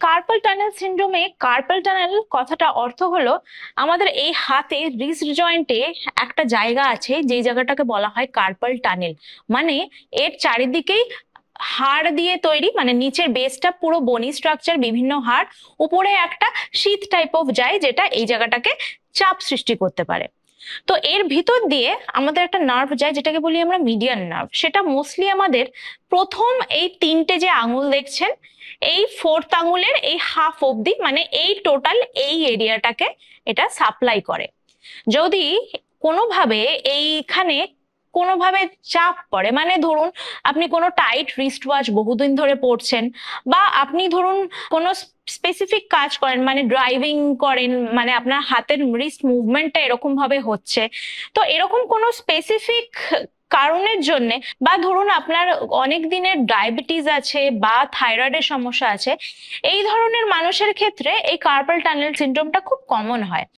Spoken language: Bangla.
কার্পাল টানেল সিন্ড্রোমে কার্পাল টানেল কথাটা অর্থ হলো আমাদের এই হাতে রিস্ট জয়েন্টে একটা জায়গা আছে যেই জায়গাটাকে বলা হয় কার্পাল টানেল। মানে এর চারিদিকেই হাড় দিয়ে তৈরি, মানে নিচের বেসটা পুরো বনি স্ট্রাকচার, বিভিন্ন হাড়, উপরে একটা শীত টাইপ অফ যায় যেটা এই জায়গাটাকে চাপ সৃষ্টি করতে পারে। তো এর ভিতর দিয়ে আমাদের একটা নার্ভ যায় যেটাকে বলি আমরা মিডিয়ান নার্ভ। সেটা মোস্টলি আমাদের প্রথম এই তিনটে যে আঙুল দেখছেন, এই ফোর্থ আঙুলের এই হাফ অব্দি, মানে এই টোটাল এই এরিয়াটাকে এটা সাপ্লাই করে। যদি কোনোভাবে এইখানে কোনোভাবে চাপ পড়ে, মানে ধরুন আপনি কোনো টাইট রিস্ট ওয়াচ বহুদিন ধরে পড়ছেন, বা আপনি ধরুন কোনো স্পেসিফিক কাজ করেন, মানে ড্রাইভিং করেন, মানে আপনার হাতের রিস্ট মুভমেন্টটা এরকম ভাবে হচ্ছে, তো এরকম কোনো স্পেসিফিক কারণের জন্য, বা ধরুন আপনার অনেক দিনের ডায়াবেটিস আছে বা থাইরয়েডের সমস্যা আছে, এই ধরনের মানুষের ক্ষেত্রে এই কার্পাল টানেল সিনড্রোমটা খুব কমন হয়।